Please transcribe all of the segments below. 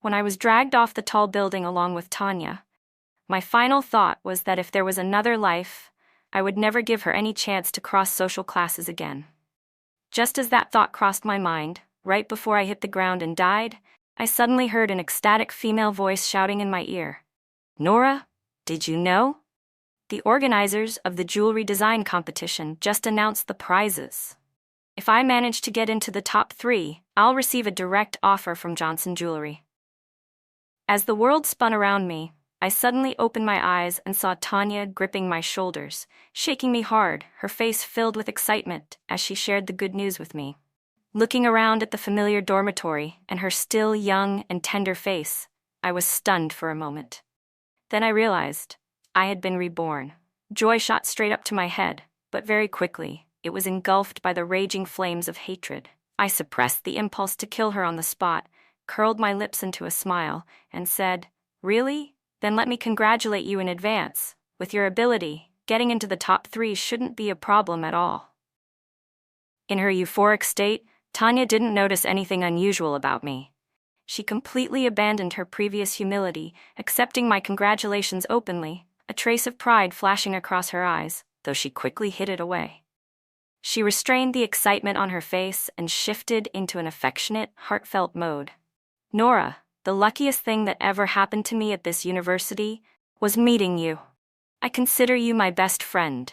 When I was dragged off the tall building along with Tanya, my final thought was that if there was another life, I would never give her any chance to cross social classes again. Just as that thought crossed my mind, right before I hit the ground and died, I suddenly heard an ecstatic female voice shouting in my ear, "Nora, did you know? The organizers of the jewelry design competition just announced the prizes. If I manage to get into the top 3, I'll receive a direct offer from Johnson Jewelry." As the world spun around me, I suddenly opened my eyes and saw Tanya gripping my shoulders, shaking me hard, her face filled with excitement as she shared the good news with me. Looking around at the familiar dormitory and her still young and tender face, I was stunned for a moment. Then I realized I had been reborn. Joy shot straight up to my head, but very quickly, it was engulfed by the raging flames of hatred. I suppressed the impulse to kill her on the spot, curled my lips into a smile, and said, "Really? Then let me congratulate you in advance. With your ability, getting into the top 3 shouldn't be a problem at all." In her euphoric state, Tanya didn't notice anything unusual about me. She completely abandoned her previous humility, accepting my congratulations openly, a trace of pride flashing across her eyes, though she quickly hid it away. She restrained the excitement on her face and shifted into an affectionate, heartfelt mode. "Nora, the luckiest thing that ever happened to me at this university was meeting you. I consider you my best friend.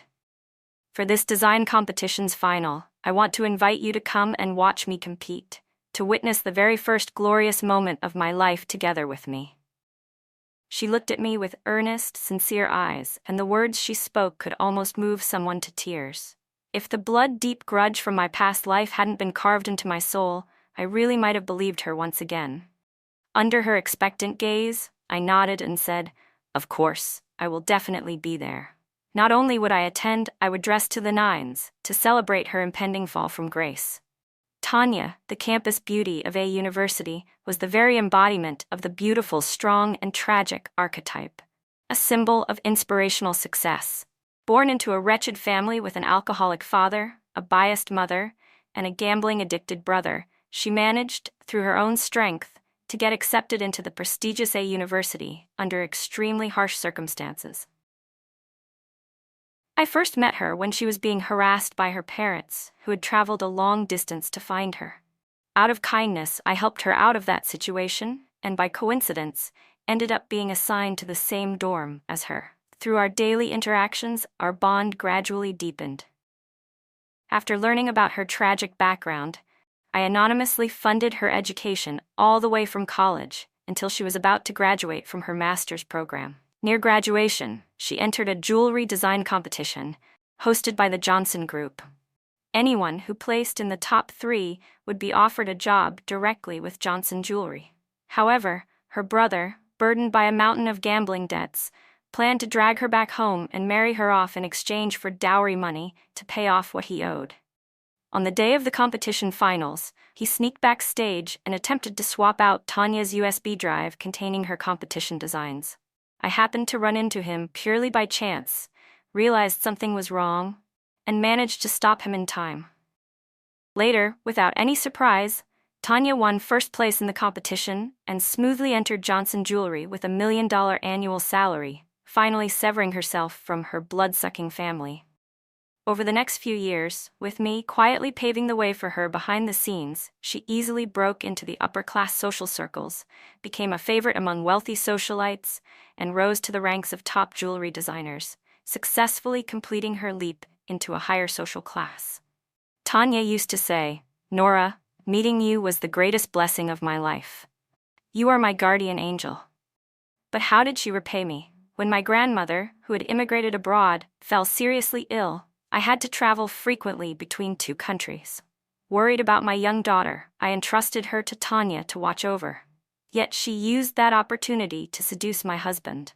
For this design competition's final, I want to invite you to come and watch me compete, to witness the very first glorious moment of my life together with me." She looked at me with earnest, sincere eyes, and the words she spoke could almost move someone to tears. If the blood-deep grudge from my past life hadn't been carved into my soul, I really might have believed her once again. Under her expectant gaze, I nodded and said, "Of course, I will definitely be there." Not only would I attend, I would dress to the nines, to celebrate her impending fall from grace. Tanya, the campus beauty of a university, was the very embodiment of the beautiful, strong, and tragic archetype, a symbol of inspirational success. Born into a wretched family with an alcoholic father, a biased mother, and a gambling-addicted brother, she managed, through her own strength, to get accepted into the prestigious A university under extremely harsh circumstances. I first met her when she was being harassed by her parents, who had traveled a long distance to find her. Out of kindness, I helped her out of that situation, and by coincidence, ended up being assigned to the same dorm as her. Through our daily interactions, our bond gradually deepened. After learning about her tragic background, I anonymously funded her education all the way from college until she was about to graduate from her master's program. Near graduation, she entered a jewelry design competition hosted by the Johnson Group. Anyone who placed in the top 3 would be offered a job directly with Johnson Jewelry. However, her brother, burdened by a mountain of gambling debts, planned to drag her back home and marry her off in exchange for dowry money to pay off what he owed. On the day of the competition finals, he sneaked backstage and attempted to swap out Tanya's USB drive containing her competition designs. I happened to run into him purely by chance, realized something was wrong, and managed to stop him in time. Later, without any surprise, Tanya won first place in the competition and smoothly entered Johnson Jewelry with $1 million annual salary, finally severing herself from her blood-sucking family. Over the next few years, with me quietly paving the way for her behind the scenes, she easily broke into the upper-class social circles, became a favorite among wealthy socialites, and rose to the ranks of top jewelry designers, successfully completing her leap into a higher social class. Tanya used to say, "Nora, meeting you was the greatest blessing of my life. You are my guardian angel." But how did she repay me? When my grandmother, who had immigrated abroad, fell seriously ill, I had to travel frequently between 2 countries. Worried about my young daughter, I entrusted her to Tanya to watch over. Yet she used that opportunity to seduce my husband.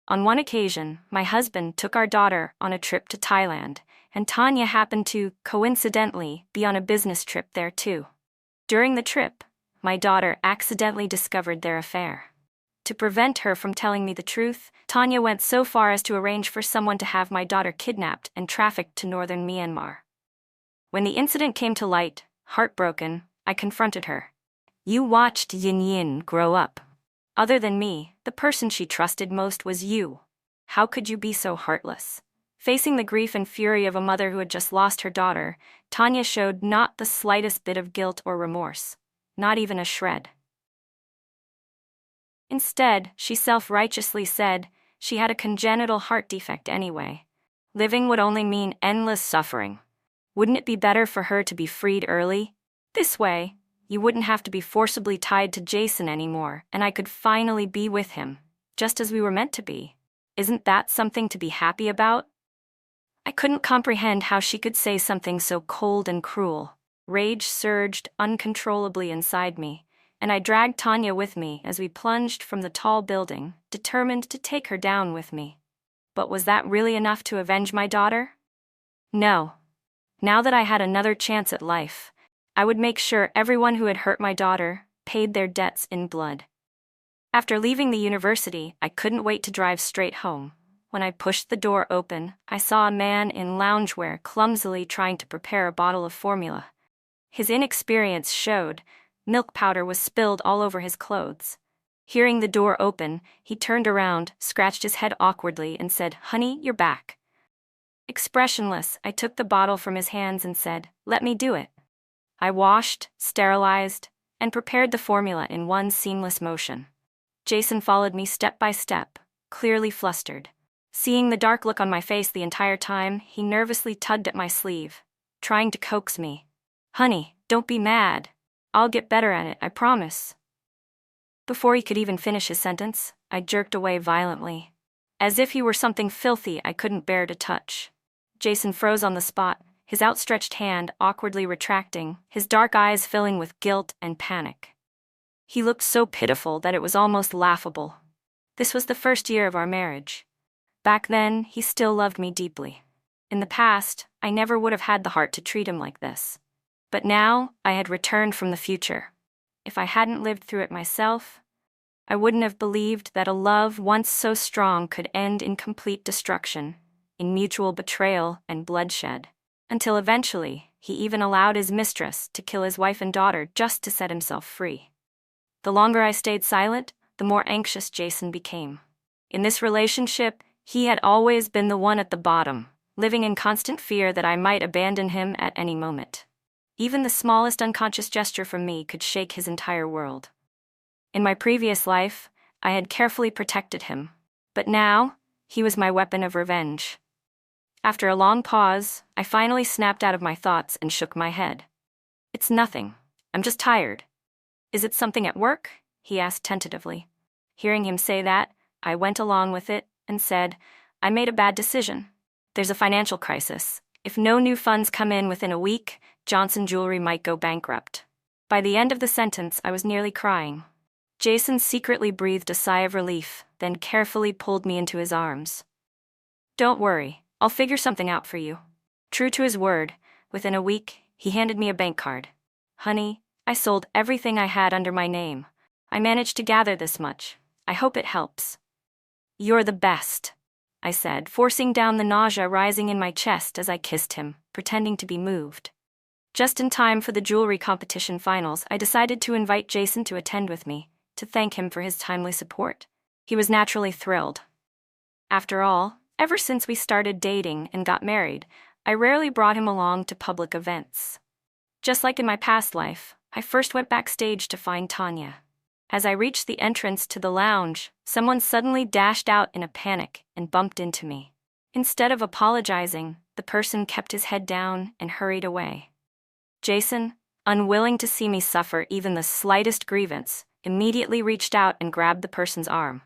On one occasion, my husband took our daughter on a trip to Thailand, and Tanya happened to, coincidentally, be on a business trip there too. During the trip, my daughter accidentally discovered their affair. To prevent her from telling me the truth, Tanya went so far as to arrange for someone to have my daughter kidnapped and trafficked to northern Myanmar. When the incident came to light, heartbroken, I confronted her. You watched Yin Yin grow up. Other than me, the person she trusted most was you. How could you be so heartless? Facing the grief and fury of a mother who had just lost her daughter, Tanya showed not the slightest bit of guilt or remorse, not even a shred. Instead, she self-righteously said she had a congenital heart defect anyway. Living would only mean endless suffering. Wouldn't it be better for her to be freed early? This way, you wouldn't have to be forcibly tied to Jason anymore, and I could finally be with him, just as we were meant to be. Isn't that something to be happy about? I couldn't comprehend how she could say something so cold and cruel. Rage surged uncontrollably inside me, and I dragged Tanya with me as we plunged from the tall building, determined to take her down with me. But was that really enough to avenge my daughter? No. Now that I had another chance at life, I would make sure everyone who had hurt my daughter paid their debts in blood. After leaving the university, I couldn't wait to drive straight home. When I pushed the door open, I saw a man in loungewear clumsily trying to prepare a bottle of formula. His inexperience showed. Milk powder was spilled all over his clothes. Hearing the door open, he turned around, scratched his head awkwardly, and said, "Honey, you're back." Expressionless, I took the bottle from his hands and said, "Let me do it." I washed, sterilized, and prepared the formula in one seamless motion. Jason followed me step by step, clearly flustered. Seeing the dark look on my face the entire time, he nervously tugged at my sleeve, trying to coax me. "Honey, don't be mad. I'll get better at it, I promise." Before he could even finish his sentence, I jerked away violently, as if he were something filthy I couldn't bear to touch. Jason froze on the spot, his outstretched hand awkwardly retracting, his dark eyes filling with guilt and panic. He looked so pitiful that it was almost laughable. This was the first year of our marriage. Back then, he still loved me deeply. In the past, I never would have had the heart to treat him like this. But now, I had returned from the future. If I hadn't lived through it myself, I wouldn't have believed that a love once so strong could end in complete destruction, in mutual betrayal and bloodshed. Until eventually, he even allowed his mistress to kill his wife and daughter just to set himself free. The longer I stayed silent, the more anxious Jason became. In this relationship, he had always been the one at the bottom, living in constant fear that I might abandon him at any moment. Even the smallest unconscious gesture from me could shake his entire world. In my previous life, I had carefully protected him, but now, he was my weapon of revenge. After a long pause, I finally snapped out of my thoughts and shook my head. "It's nothing. I'm just tired." "Is it something at work?" he asked tentatively. Hearing him say that, I went along with it and said, "I made a bad decision. There's a financial crisis. If no new funds come in within a week, Johnson Jewelry might go bankrupt." By the end of the sentence, I was nearly crying. Jason secretly breathed a sigh of relief, then carefully pulled me into his arms. "Don't worry, I'll figure something out for you." True to his word, within a week, he handed me a bank card. "Honey, I sold everything I had under my name. I managed to gather this much. I hope it helps." "You're the best," I said, forcing down the nausea rising in my chest as I kissed him, pretending to be moved. Just in time for the jewelry competition finals, I decided to invite Jason to attend with me, to thank him for his timely support. He was naturally thrilled. After all, ever since we started dating and got married, I rarely brought him along to public events. Just like in my past life, I first went backstage to find Tanya. As I reached the entrance to the lounge, someone suddenly dashed out in a panic and bumped into me. Instead of apologizing, the person kept his head down and hurried away. Jason, unwilling to see me suffer even the slightest grievance, immediately reached out and grabbed the person's arm.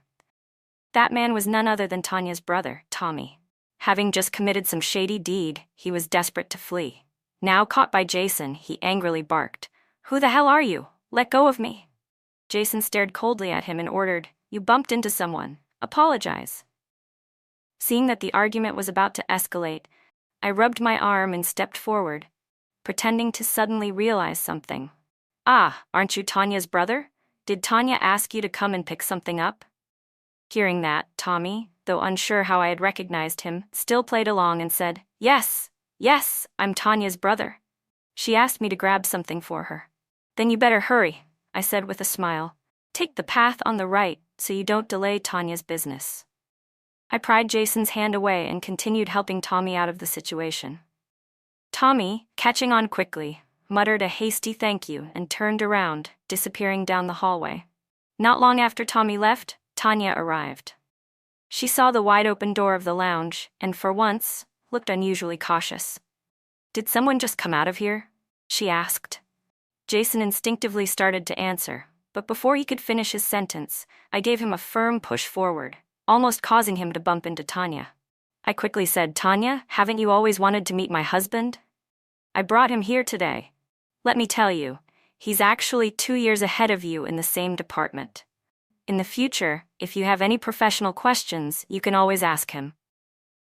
That man was none other than Tanya's brother, Tommy. Having just committed some shady deed, he was desperate to flee. Now caught by Jason, he angrily barked, "Who the hell are you? Let go of me." Jason stared coldly at him and ordered, "You bumped into someone. Apologize." Seeing that the argument was about to escalate, I rubbed my arm and stepped forward, pretending to suddenly realize something. "Ah, aren't you Tanya's brother? Did Tanya ask you to come and pick something up?" Hearing that, Tommy, though unsure how I had recognized him, still played along and said, Yes, I'm Tanya's brother. She asked me to grab something for her." "Then you better hurry. I said with a smile. Take the path on the right so you don't delay Tanya's business. I pried Jason's hand away and continued helping Tommy out of the situation. Tommy, catching on quickly, muttered a hasty thank you and turned around, disappearing down the hallway. Not long after Tommy left, Tanya arrived. She saw the wide-open door of the lounge and, for once, looked unusually cautious. "Did someone just come out of here?" she asked. Jason instinctively started to answer, but before he could finish his sentence, I gave him a firm push forward, almost causing him to bump into Tanya. I quickly said, "Tanya, haven't you always wanted to meet my husband? I brought him here today. Let me tell you, he's actually 2 years ahead of you in the same department. In the future, if you have any professional questions, you can always ask him."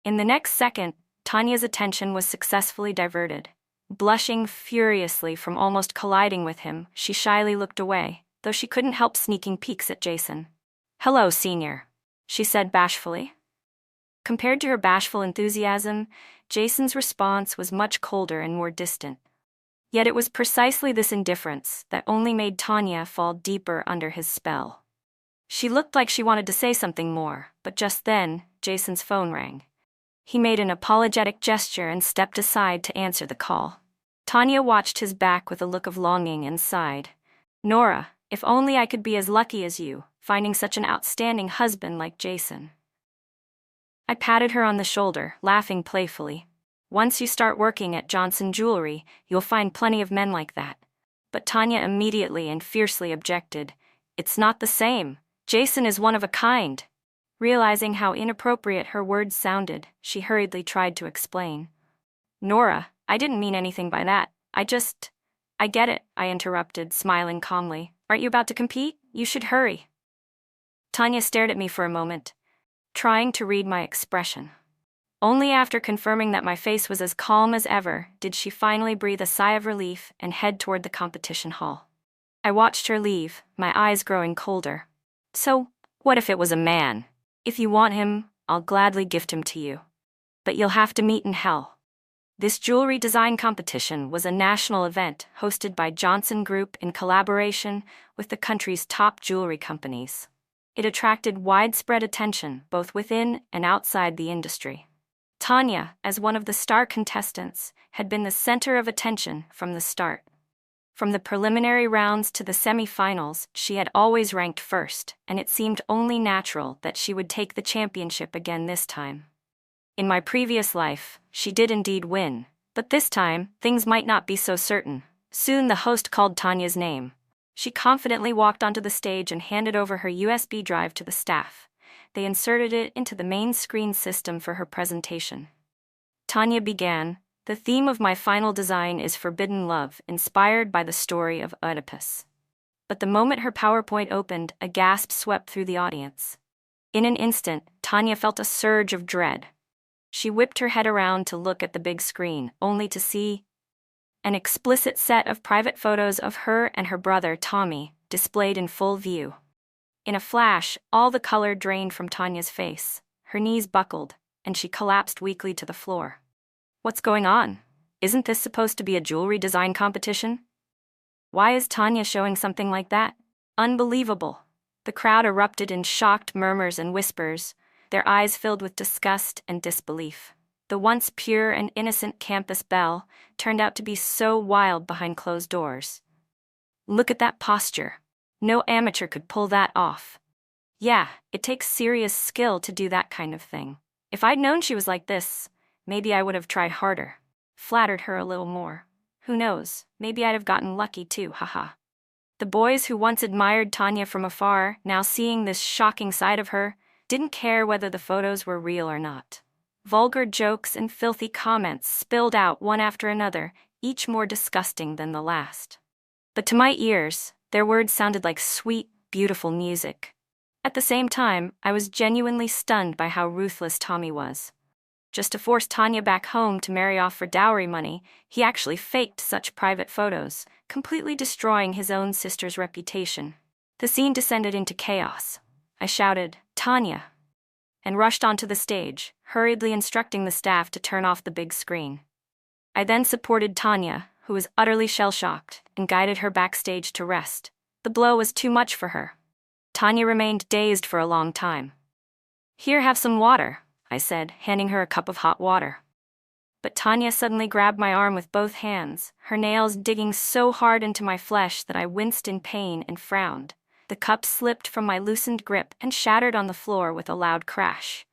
In the next second, Tanya's attention was successfully diverted. Blushing furiously from almost colliding with him, she shyly looked away, though she couldn't help sneaking peeks at Jason. "Hello, senior," she said bashfully. Compared to her bashful enthusiasm, Jason's response was much colder and more distant. Yet it was precisely this indifference that only made Tanya fall deeper under his spell. She looked like she wanted to say something more, but just then, Jason's phone rang. He made an apologetic gesture and stepped aside to answer the call. Tanya watched his back with a look of longing and sighed. "Nora, if only I could be as lucky as you, finding such an outstanding husband like Jason." I patted her on the shoulder, laughing playfully. "Once you start working at Johnson Jewelry, you'll find plenty of men like that." But Tanya immediately and fiercely objected. "It's not the same. Jason is one of a kind." Realizing how inappropriate her words sounded, she hurriedly tried to explain. "Nora, I didn't mean anything by that. I get it," I interrupted, smiling calmly. "Aren't you about to compete? You should hurry." Tanya stared at me for a moment, trying to read my expression. Only after confirming that my face was as calm as ever did she finally breathe a sigh of relief and head toward the competition hall. I watched her leave, my eyes growing colder. "So, what if it was a man? If you want him, I'll gladly gift him to you. But you'll have to meet in hell." This jewelry design competition was a national event hosted by Johnson Group in collaboration with the country's top jewelry companies. It attracted widespread attention both within and outside the industry. Tanya, as one of the star contestants, had been the center of attention from the start. From the preliminary rounds to the semi-finals, she had always ranked first, and it seemed only natural that she would take the championship again this time. In my previous life, she did indeed win, but this time, things might not be so certain. Soon the host called Tanya's name. She confidently walked onto the stage and handed over her USB drive to the staff. They inserted it into the main screen system for her presentation. Tanya began, "The theme of my final design is forbidden love, inspired by the story of Oedipus." But the moment her PowerPoint opened, a gasp swept through the audience. In an instant, Tanya felt a surge of dread. She whipped her head around to look at the big screen, only to see an explicit set of private photos of her and her brother, Tommy, displayed in full view. In a flash, all the color drained from Tanya's face. Her knees buckled, and she collapsed weakly to the floor. "What's going on? Isn't this supposed to be a jewelry design competition? Why is Tanya showing something like that? Unbelievable." The crowd erupted in shocked murmurs and whispers, their eyes filled with disgust and disbelief. The once pure and innocent campus belle turned out to be so wild behind closed doors. "Look at that posture. No amateur could pull that off. Yeah, it takes serious skill to do that kind of thing. If I'd known she was like this, maybe I would have tried harder, flattered her a little more. Who knows, maybe I'd have gotten lucky too, haha." The boys who once admired Tanya from afar, now seeing this shocking side of her, didn't care whether the photos were real or not. Vulgar jokes and filthy comments spilled out one after another, each more disgusting than the last. But to my ears, their words sounded like sweet, beautiful music. At the same time, I was genuinely stunned by how ruthless Tommy was. Just to force Tanya back home to marry off for dowry money, he actually faked such private photos, completely destroying his own sister's reputation. The scene descended into chaos. I shouted, "Tanya!" and rushed onto the stage, hurriedly instructing the staff to turn off the big screen. I then supported Tanya, who was utterly shell-shocked, and guided her backstage to rest. The blow was too much for her. Tanya remained dazed for a long time. "Here, have some water," I said, handing her a cup of hot water. But Tanya suddenly grabbed my arm with both hands, her nails digging so hard into my flesh that I winced in pain and frowned. The cup slipped from my loosened grip and shattered on the floor with a loud crash.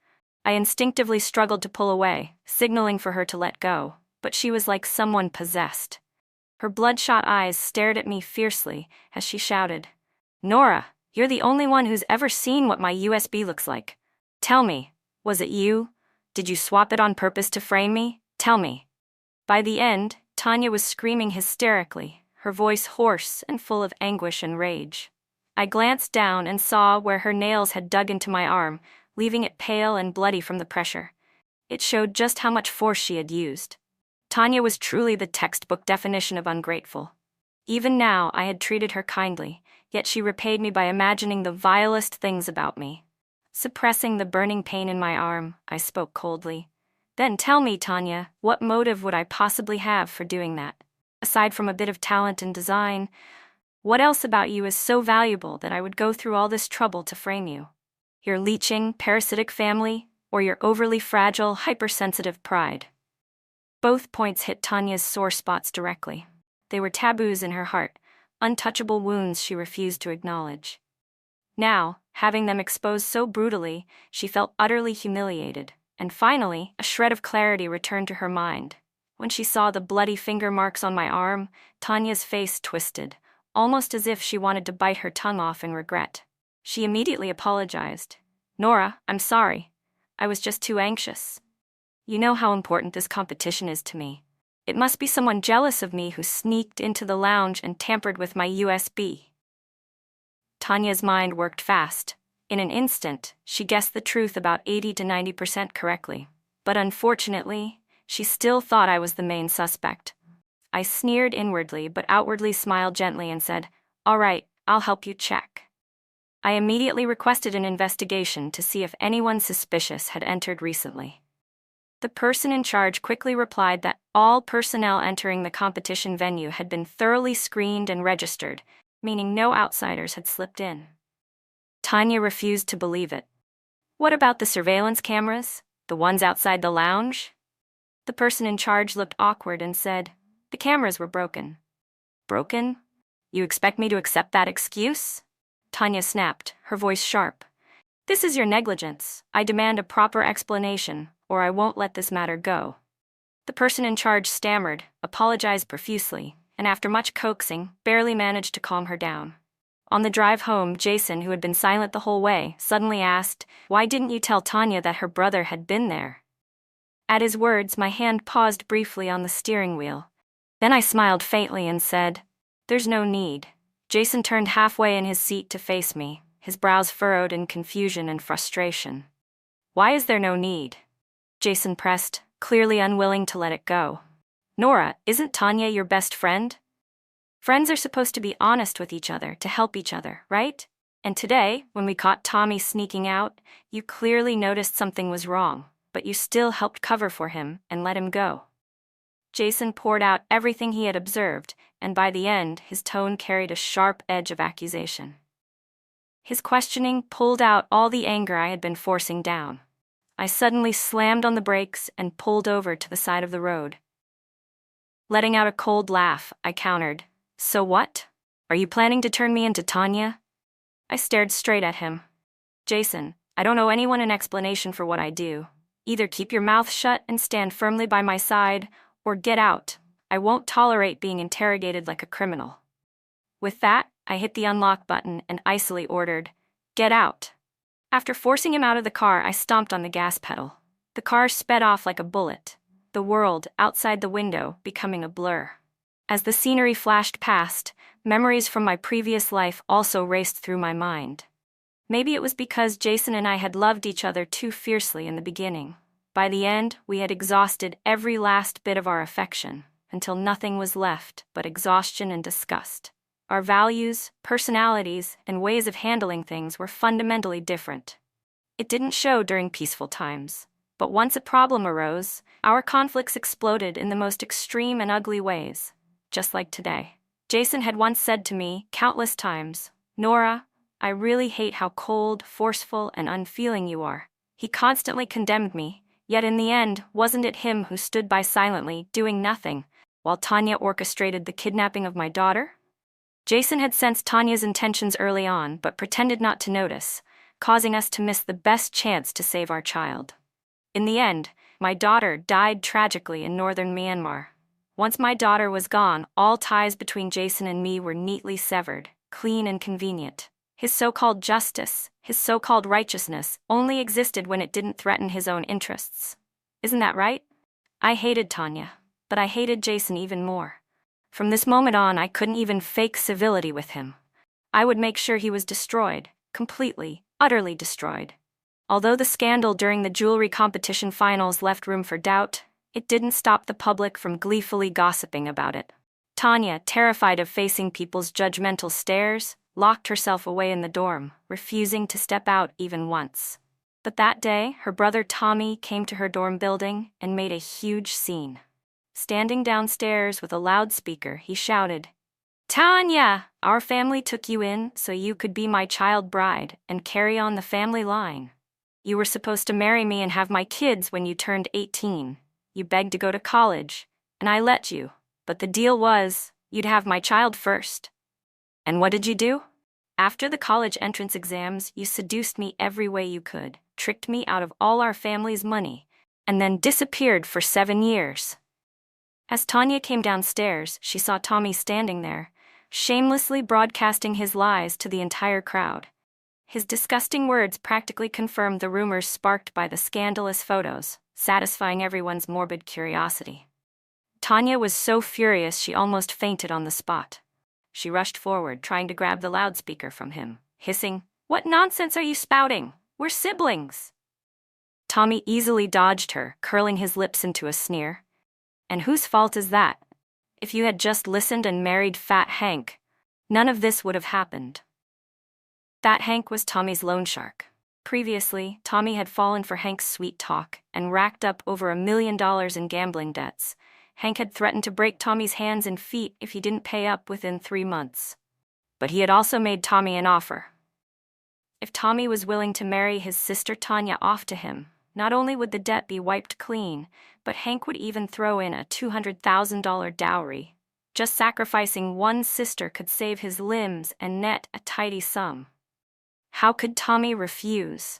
I instinctively struggled to pull away, signaling for her to let go, but she was like someone possessed. Her bloodshot eyes stared at me fiercely as she shouted, "Nora, you're the only one who's ever seen what my USB looks like. Tell me, was it you? Did you swap it on purpose to frame me? Tell me." By the end, Tanya was screaming hysterically, her voice hoarse and full of anguish and rage. I glanced down and saw where her nails had dug into my arm, leaving it pale and bloody from the pressure. It showed just how much force she had used. Tanya was truly the textbook definition of ungrateful. Even now, I had treated her kindly, yet she repaid me by imagining the vilest things about me. Suppressing the burning pain in my arm, I spoke coldly. "Then tell me, Tanya, what motive would I possibly have for doing that? Aside from a bit of talent and design, what else about you is so valuable that I would go through all this trouble to frame you? Your leeching, parasitic family, or your overly fragile, hypersensitive pride?" Both points hit Tanya's sore spots directly. They were taboos in her heart, untouchable wounds she refused to acknowledge. Now, having them exposed so brutally, she felt utterly humiliated, and finally, a shred of clarity returned to her mind. When she saw the bloody finger marks on my arm, Tanya's face twisted, almost as if she wanted to bite her tongue off in regret. She immediately apologized. "Nora, I'm sorry. I was just too anxious. You know how important this competition is to me. It must be someone jealous of me who sneaked into the lounge and tampered with my USB." Tanya's mind worked fast. In an instant, she guessed the truth about 80 to 90% correctly. But unfortunately, she still thought I was the main suspect. I sneered inwardly but outwardly smiled gently and said, "All right, I'll help you check." I immediately requested an investigation to see if anyone suspicious had entered recently. The person in charge quickly replied that all personnel entering the competition venue had been thoroughly screened and registered, meaning no outsiders had slipped in. Tanya refused to believe it. "What about the surveillance cameras? The ones outside the lounge?" The person in charge looked awkward and said, "The cameras were broken." "Broken? You expect me to accept that excuse?" Tanya snapped, her voice sharp. "This is your negligence. I demand a proper explanation, or I won't let this matter go." The person in charge stammered, apologized profusely, and after much coaxing, barely managed to calm her down. On the drive home, Jason, who had been silent the whole way, suddenly asked, "Why didn't you tell Tanya that her brother had been there?" At his words, my hand paused briefly on the steering wheel. Then I smiled faintly and said, "There's no need." Jason turned halfway in his seat to face me, his brows furrowed in confusion and frustration. "Why is there no need?" Jason pressed, clearly unwilling to let it go. "Nora, isn't Tanya your best friend? Friends are supposed to be honest with each other to help each other, right? And today, when we caught Tommy sneaking out, you clearly noticed something was wrong, but you still helped cover for him and let him go." Jason poured out everything he had observed, and by the end, his tone carried a sharp edge of accusation. His questioning pulled out all the anger I had been forcing down. I suddenly slammed on the brakes and pulled over to the side of the road. Letting out a cold laugh, I countered, "So what? Are you planning to turn me into Tanya?" I stared straight at him. "Jason, I don't owe anyone an explanation for what I do. Either keep your mouth shut and stand firmly by my side, or get out. I won't tolerate being interrogated like a criminal." With that, I hit the unlock button and icily ordered, "Get out." After forcing him out of the car, I stomped on the gas pedal. The car sped off like a bullet, the world outside the window becoming a blur. As the scenery flashed past, memories from my previous life also raced through my mind. Maybe it was because Jason and I had loved each other too fiercely in the beginning. By the end, we had exhausted every last bit of our affection, until nothing was left but exhaustion and disgust. Our values, personalities, and ways of handling things were fundamentally different. It didn't show during peaceful times, but once a problem arose, our conflicts exploded in the most extreme and ugly ways, just like today. Jason had once said to me, countless times, Nora, I really hate how cold, forceful, and unfeeling you are. He constantly condemned me, yet in the end, wasn't it him who stood by silently, doing nothing, while Tanya orchestrated the kidnapping of my daughter? Jason had sensed Tanya's intentions early on, but pretended not to notice, causing us to miss the best chance to save our child. In the end, my daughter died tragically in northern Myanmar. Once my daughter was gone, all ties between Jason and me were neatly severed, clean and convenient. His so-called justice, his so-called righteousness, only existed when it didn't threaten his own interests. Isn't that right? I hated Tanya, but I hated Jason even more. From this moment on, I couldn't even fake civility with him. I would make sure he was destroyed, completely, utterly destroyed. Although the scandal during the jewelry competition finals left room for doubt, it didn't stop the public from gleefully gossiping about it. Tanya, terrified of facing people's judgmental stares, locked herself away in the dorm, refusing to step out even once. But that day, her brother Tommy came to her dorm building and made a huge scene. Standing downstairs with a loudspeaker, he shouted, Tanya, our family took you in so you could be my child bride and carry on the family line. You were supposed to marry me and have my kids when you turned 18. You begged to go to college, and I let you, but the deal was, you'd have my child first. And what did you do? After the college entrance exams, you seduced me every way you could, tricked me out of all our family's money, and then disappeared for 7 years. As Tanya came downstairs, she saw Tommy standing there, shamelessly broadcasting his lies to the entire crowd. His disgusting words practically confirmed the rumors sparked by the scandalous photos, satisfying everyone's morbid curiosity. Tanya was so furious she almost fainted on the spot. She rushed forward, trying to grab the loudspeaker from him, hissing, What nonsense are you spouting? We're siblings. Tommy easily dodged her, curling his lips into a sneer. And whose fault is that? If you had just listened and married Fat Hank, none of this would have happened. Fat Hank was Tommy's loan shark. Previously, Tommy had fallen for Hank's sweet talk and racked up over $1 million in gambling debts. Hank had threatened to break Tommy's hands and feet if he didn't pay up within 3 months. But he had also made Tommy an offer. If Tommy was willing to marry his sister Tanya off to him, not only would the debt be wiped clean, but Hank would even throw in a $200,000 dowry. Just sacrificing one sister could save his limbs and net a tidy sum. How could Tommy refuse?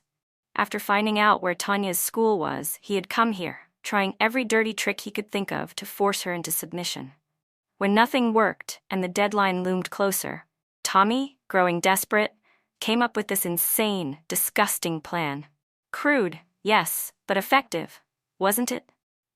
After finding out where Tanya's school was, he had come here, trying every dirty trick he could think of to force her into submission. When nothing worked and the deadline loomed closer, Tommy, growing desperate, came up with this insane, disgusting plan. Crude, yes, but effective, wasn't it?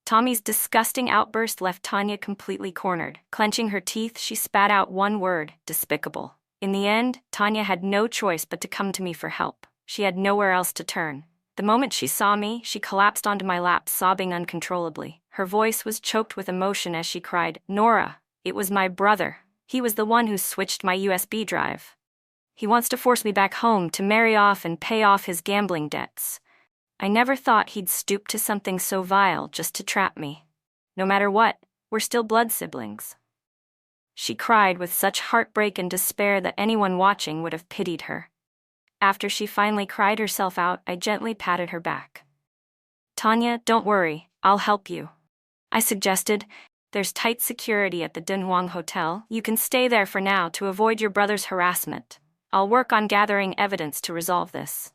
Tommy's disgusting outburst left Tanya completely cornered. Clenching her teeth, she spat out one word, despicable. In the end, Tanya had no choice but to come to me for help. She had nowhere else to turn. The moment she saw me, she collapsed onto my lap, sobbing uncontrollably. Her voice was choked with emotion as she cried, Nora, it was my brother. He was the one who switched my USB drive. He wants to force me back home to marry off and pay off his gambling debts. I never thought he'd stoop to something so vile just to trap me. No matter what, we're still blood siblings. She cried with such heartbreak and despair that anyone watching would have pitied her. After she finally cried herself out, I gently patted her back. Tanya, don't worry, I'll help you. I suggested, there's tight security at the Dunhuang Hotel. You can stay there for now to avoid your brother's harassment. I'll work on gathering evidence to resolve this.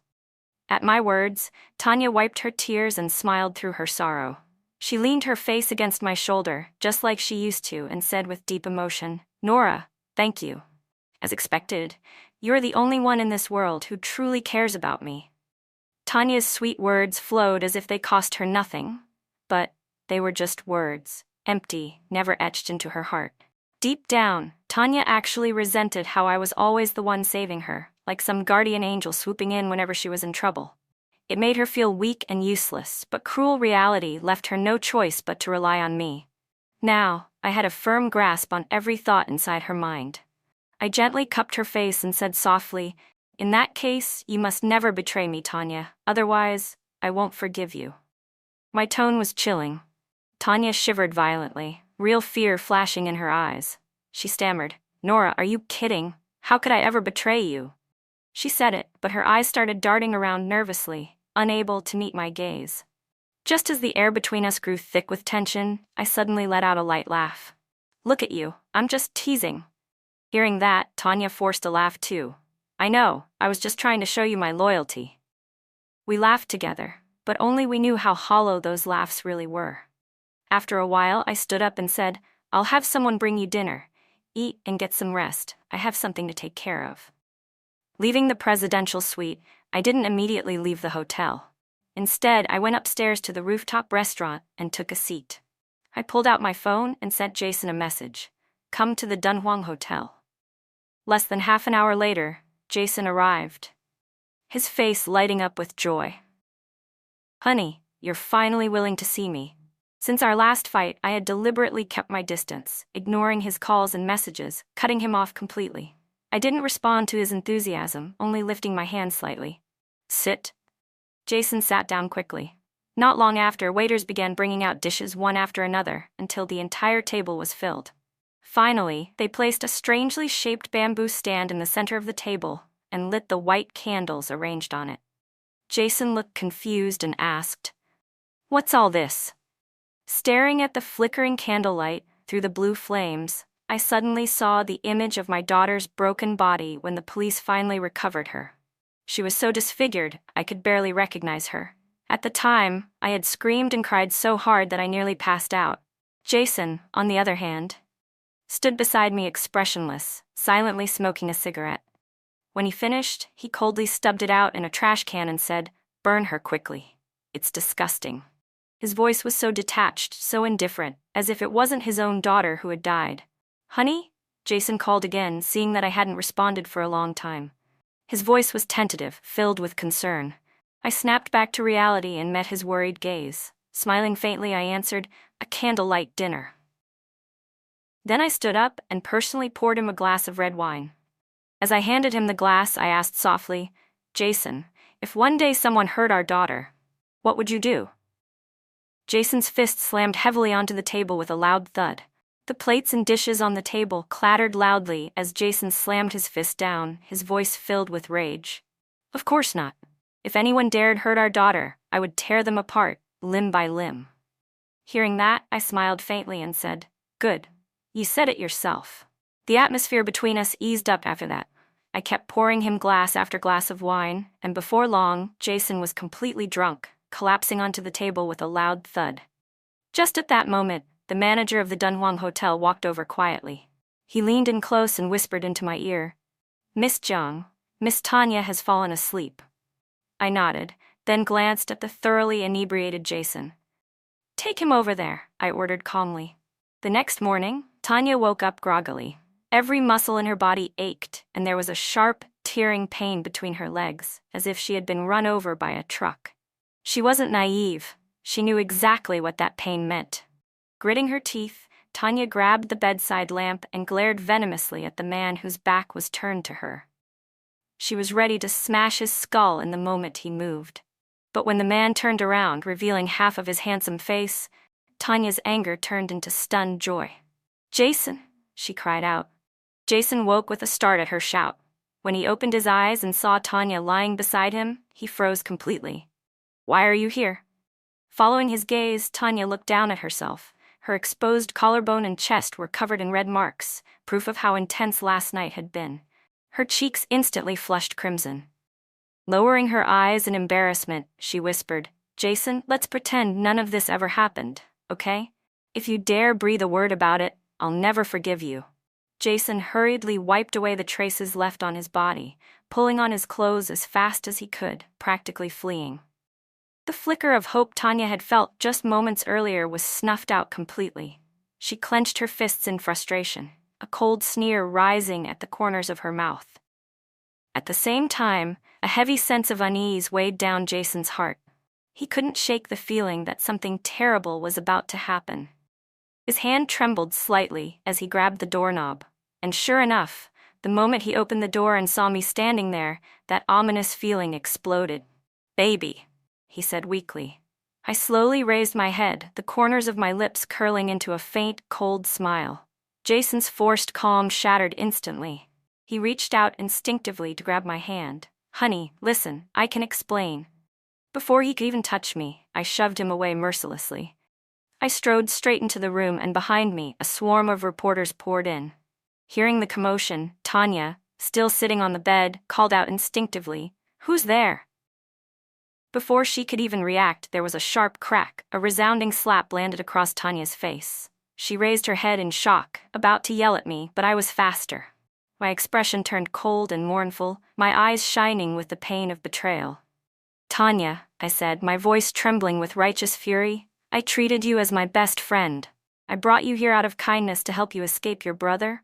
At my words, Tanya wiped her tears and smiled through her sorrow. She leaned her face against my shoulder, just like she used to, and said with deep emotion, Nora, thank you. As expected, you're the only one in this world who truly cares about me. Tanya's sweet words flowed as if they cost her nothing, but they were just words, empty, never etched into her heart. Deep down, Tanya actually resented how I was always the one saving her, like some guardian angel swooping in whenever she was in trouble. It made her feel weak and useless, but cruel reality left her no choice but to rely on me. Now, I had a firm grasp on every thought inside her mind. I gently cupped her face and said softly, In that case, you must never betray me, Tanya, otherwise, I won't forgive you. My tone was chilling. Tanya shivered violently, real fear flashing in her eyes. She stammered, Nora, are you kidding? How could I ever betray you? She said it, but her eyes started darting around nervously, unable to meet my gaze. Just as the air between us grew thick with tension, I suddenly let out a light laugh. Look at you, I'm just teasing. Hearing that, Tanya forced a laugh too. I know, I was just trying to show you my loyalty. We laughed together, but only we knew how hollow those laughs really were. After a while, I stood up and said, I'll have someone bring you dinner. Eat and get some rest, I have something to take care of. Leaving the presidential suite, I didn't immediately leave the hotel. Instead, I went upstairs to the rooftop restaurant and took a seat. I pulled out my phone and sent Jason a message. Come to the Dunhuang Hotel. Less than half an hour later, Jason arrived, his face lighting up with joy. Honey, you're finally willing to see me. Since our last fight, I had deliberately kept my distance, ignoring his calls and messages, cutting him off completely. I didn't respond to his enthusiasm, only lifting my hand slightly. Sit. Jason sat down quickly. Not long after, waiters began bringing out dishes one after another, until the entire table was filled. Finally, they placed a strangely shaped bamboo stand in the center of the table, and lit the white candles arranged on it. Jason looked confused and asked, What's all this? Staring at the flickering candlelight through the blue flames, I suddenly saw the image of my daughter's broken body when the police finally recovered her. She was so disfigured, I could barely recognize her. At the time, I had screamed and cried so hard that I nearly passed out. Jason, on the other hand, stood beside me expressionless, silently smoking a cigarette. When he finished, he coldly stubbed it out in a trash can and said, Burn her quickly. It's disgusting. His voice was so detached, so indifferent, as if it wasn't his own daughter who had died. Honey? Jason called again, seeing that I hadn't responded for a long time. His voice was tentative, filled with concern. I snapped back to reality and met his worried gaze. Smiling faintly, I answered, A candlelight dinner. Then I stood up and personally poured him a glass of red wine. As I handed him the glass, I asked softly, Jason, if one day someone hurt our daughter, what would you do? Jason's fist slammed heavily onto the table with a loud thud. The plates and dishes on the table clattered loudly as Jason slammed his fist down, his voice filled with rage. Of course not. If anyone dared hurt our daughter, I would tear them apart, limb by limb. Hearing that, I smiled faintly and said, Good. You said it yourself. The atmosphere between us eased up after that. I kept pouring him glass after glass of wine, and before long, Jason was completely drunk, collapsing onto the table with a loud thud. Just at that moment, the manager of the Dunhuang Hotel walked over quietly. He leaned in close and whispered into my ear, Miss Jiang, Miss Tanya has fallen asleep. I nodded, then glanced at the thoroughly inebriated Jason. Take him over there, I ordered calmly. The next morning, Tanya woke up groggily. Every muscle in her body ached, and there was a sharp, tearing pain between her legs, as if she had been run over by a truck. She wasn't naive. She knew exactly what that pain meant. Gritting her teeth, Tanya grabbed the bedside lamp and glared venomously at the man whose back was turned to her. She was ready to smash his skull in the moment he moved. But when the man turned around, revealing half of his handsome face, Tanya's anger turned into stunned joy. Jason, she cried out. Jason woke with a start at her shout. When he opened his eyes and saw Tanya lying beside him, he froze completely. Why are you here? Following his gaze, Tanya looked down at herself. Her exposed collarbone and chest were covered in red marks, proof of how intense last night had been. Her cheeks instantly flushed crimson. Lowering her eyes in embarrassment, she whispered, Jason, let's pretend none of this ever happened, okay? If you dare breathe a word about it, I'll never forgive you. Jason hurriedly wiped away the traces left on his body, pulling on his clothes as fast as he could, practically fleeing. The flicker of hope Tanya had felt just moments earlier was snuffed out completely. She clenched her fists in frustration, a cold sneer rising at the corners of her mouth. At the same time, a heavy sense of unease weighed down Jason's heart. He couldn't shake the feeling that something terrible was about to happen. His hand trembled slightly as he grabbed the doorknob, and sure enough, the moment he opened the door and saw me standing there, that ominous feeling exploded. Baby, he said weakly. I slowly raised my head, the corners of my lips curling into a faint, cold smile. Jason's forced calm shattered instantly. He reached out instinctively to grab my hand. Honey, listen, I can explain. Before he could even touch me, I shoved him away mercilessly. I strode straight into the room, and behind me, a swarm of reporters poured in. Hearing the commotion, Tanya, still sitting on the bed, called out instinctively, "Who's there?" Before she could even react, there was a sharp crack. A resounding slap landed across Tanya's face. She raised her head in shock, about to yell at me, but I was faster. My expression turned cold and mournful, my eyes shining with the pain of betrayal. "Tanya," I said, my voice trembling with righteous fury, "I treated you as my best friend. I brought you here out of kindness to help you escape your brother.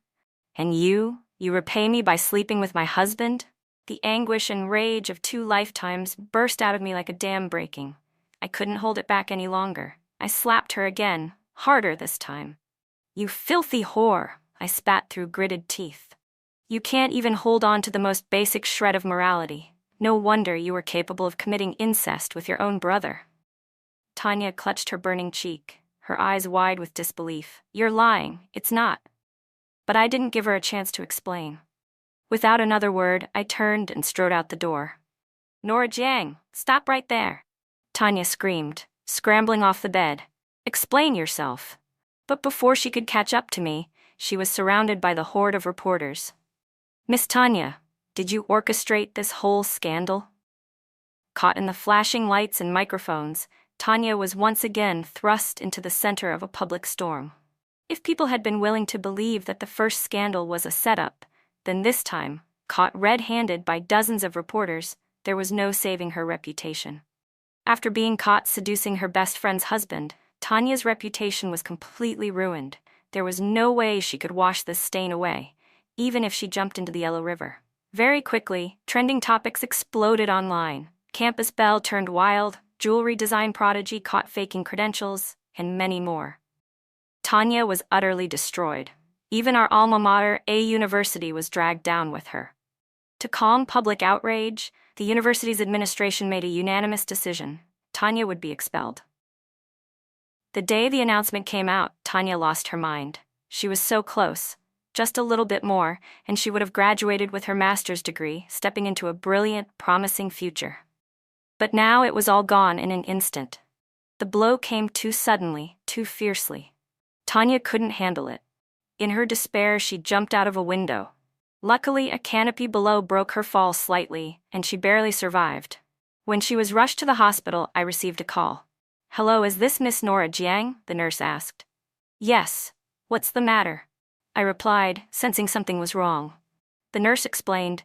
And you repay me by sleeping with my husband?" The anguish and rage of 2 lifetimes burst out of me like a dam breaking. I couldn't hold it back any longer. I slapped her again, harder this time. "You filthy whore," I spat through gritted teeth. "You can't even hold on to the most basic shred of morality. No wonder you were capable of committing incest with your own brother." Tanya clutched her burning cheek, her eyes wide with disbelief. "You're lying, it's not." But I didn't give her a chance to explain. Without another word, I turned and strode out the door. "Nora Jiang, stop right there!" Tanya screamed, scrambling off the bed. "Explain yourself." But before she could catch up to me, she was surrounded by the horde of reporters. "Miss Tanya, did you orchestrate this whole scandal?" Caught in the flashing lights and microphones, Tanya was once again thrust into the center of a public storm. If people had been willing to believe that the first scandal was a setup, then this time, caught red-handed by dozens of reporters, there was no saving her reputation. After being caught seducing her best friend's husband, Tanya's reputation was completely ruined. There was no way she could wash this stain away, even if she jumped into the Yellow River. Very quickly, trending topics exploded online. Campus belle turned wild, jewelry design prodigy caught faking credentials, and many more. Tanya was utterly destroyed. Even our alma mater, a university, was dragged down with her. To calm public outrage, the university's administration made a unanimous decision: Tanya would be expelled. The day the announcement came out, Tanya lost her mind. She was so close. Just a little bit more, and she would have graduated with her master's degree, stepping into a brilliant, promising future. But now it was all gone in an instant. The blow came too suddenly, too fiercely. Tanya couldn't handle it. In her despair, she jumped out of a window. Luckily, a canopy below broke her fall slightly, and she barely survived. When she was rushed to the hospital, I received a call. "Hello, is this Miss Nora Jiang?" the nurse asked. "Yes. What's the matter?" I replied, sensing something was wrong. The nurse explained,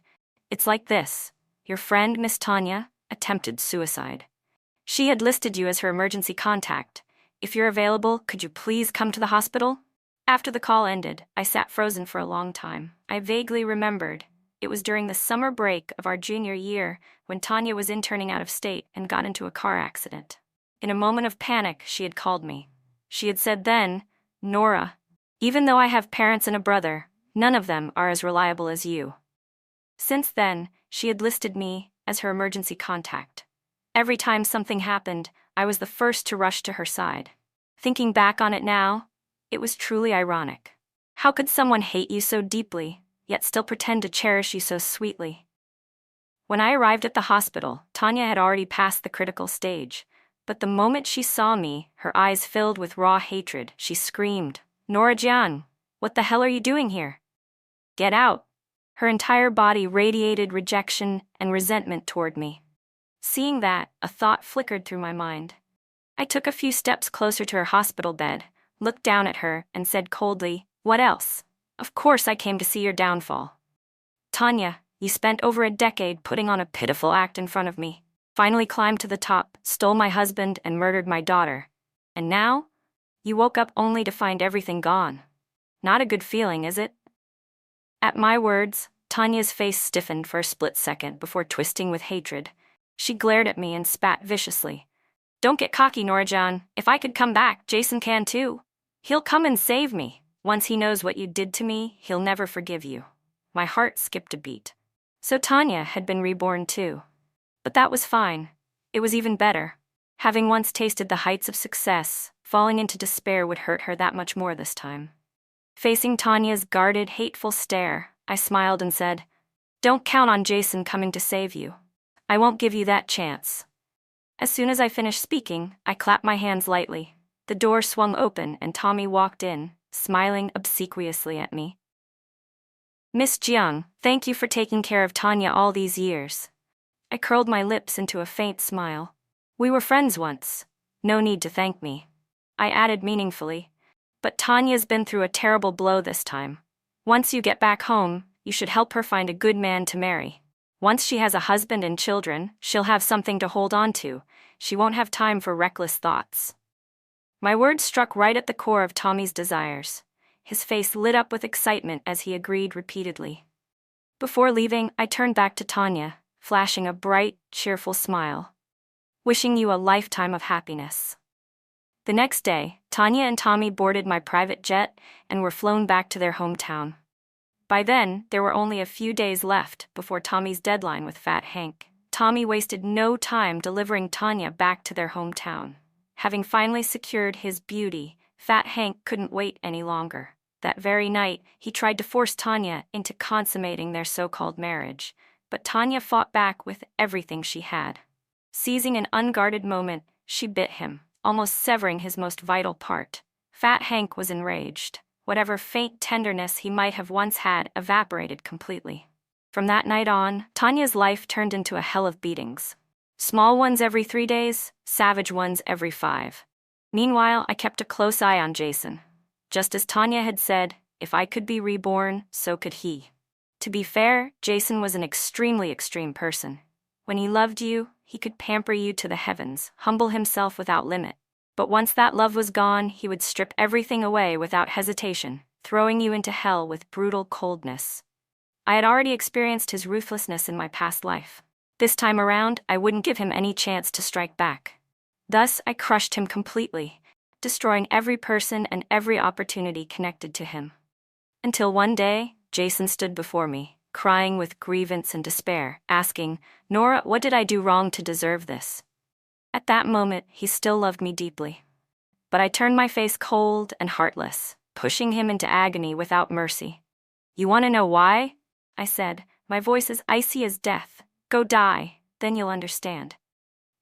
"It's like this. Your friend, Miss Tanya, attempted suicide. She had listed you as her emergency contact. If you're available, could you please come to the hospital?" After the call ended, I sat frozen for a long time. I vaguely remembered. It was during the summer break of our junior year when Tanya was interning out of state and got into a car accident. In a moment of panic, she had called me. She had said then, "Nora, even though I have parents and a brother, none of them are as reliable as you." Since then, she had listed me as her emergency contact. Every time something happened, I was the first to rush to her side. Thinking back on it now, it was truly ironic. How could someone hate you so deeply, yet still pretend to cherish you so sweetly? When I arrived at the hospital, Tanya had already passed the critical stage. But the moment she saw me, her eyes filled with raw hatred. She screamed, "Nora Jian, what the hell are you doing here? Get out!" Her entire body radiated rejection and resentment toward me. Seeing that, a thought flickered through my mind. I took a few steps closer to her hospital bed, looked down at her, and said coldly, "What else? Of course I came to see your downfall. Tanya, you spent over a decade putting on a pitiful act in front of me. Finally climbed to the top, stole my husband, and murdered my daughter. And now? You woke up only to find everything gone. Not a good feeling, is it?" At my words, Tanya's face stiffened for a split second before twisting with hatred. She glared at me and spat viciously. "Don't get cocky, Norajan. If I could come back, Jason can too. He'll come and save me. Once he knows what you did to me, he'll never forgive you." My heart skipped a beat. So Tanya had been reborn too. But that was fine. It was even better. Having once tasted the heights of success, falling into despair would hurt her that much more this time. Facing Tanya's guarded, hateful stare, I smiled and said, "Don't count on Jason coming to save you. I won't give you that chance." As soon as I finished speaking, I clapped my hands lightly. The door swung open and Tommy walked in, smiling obsequiously at me. "Miss Jiang, thank you for taking care of Tanya all these years." I curled my lips into a faint smile. "We were friends once. No need to thank me," I added meaningfully. "But Tanya's been through a terrible blow this time. Once you get back home, you should help her find a good man to marry. Once she has a husband and children, she'll have something to hold on to. She won't have time for reckless thoughts." My words struck right at the core of Tommy's desires. His face lit up with excitement as he agreed repeatedly. Before leaving, I turned back to Tanya, flashing a bright, cheerful smile. "Wishing you a lifetime of happiness." The next day, Tanya and Tommy boarded my private jet and were flown back to their hometown. By then, there were only a few days left before Tommy's deadline with Fat Hank. Tommy wasted no time delivering Tanya back to their hometown. Having finally secured his beauty, Fat Hank couldn't wait any longer. That very night, he tried to force Tanya into consummating their so-called marriage, but Tanya fought back with everything she had. Seizing an unguarded moment, she bit him, almost severing his most vital part. Fat Hank was enraged. Whatever faint tenderness he might have once had evaporated completely. From that night on, Tanya's life turned into a hell of beatings. Small ones every 3 days, savage ones every 5. Meanwhile, I kept a close eye on Jason. Just as Tanya had said, if I could be reborn, so could he. To be fair, Jason was an extremely extreme person. When he loved you, he could pamper you to the heavens, humble himself without limit. But once that love was gone, he would strip everything away without hesitation, throwing you into hell with brutal coldness. I had already experienced his ruthlessness in my past life. This time around, I wouldn't give him any chance to strike back. Thus, I crushed him completely, destroying every person and every opportunity connected to him. Until one day, Jason stood before me, crying with grievance and despair, asking, "Nora, what did I do wrong to deserve this?" At that moment, he still loved me deeply. But I turned my face cold and heartless, pushing him into agony without mercy. "You want to know why?" I said, my voice as icy as death. "Go die, then you'll understand."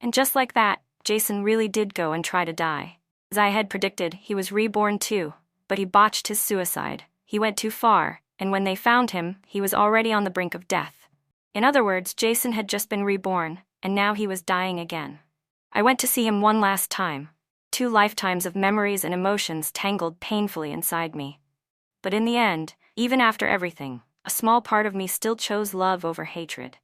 And just like that, Jason really did go and try to die. As I had predicted, he was reborn too, but he botched his suicide. He went too far, and when they found him, he was already on the brink of death. In other words, Jason had just been reborn, and now he was dying again. I went to see him one last time. 2 lifetimes of memories and emotions tangled painfully inside me. But in the end, even after everything, a small part of me still chose love over hatred.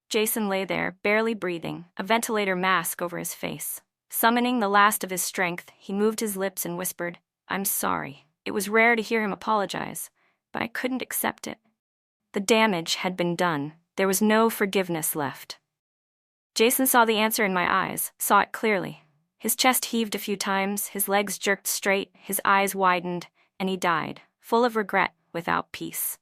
Jason lay there, barely breathing, a ventilator mask over his face. Summoning the last of his strength, he moved his lips and whispered, "I'm sorry." It was rare to hear him apologize, but I couldn't accept it. The damage had been done. There was no forgiveness left. Jason saw the answer in my eyes, saw it clearly. His chest heaved a few times, his legs jerked straight, his eyes widened, and he died, full of regret, without peace.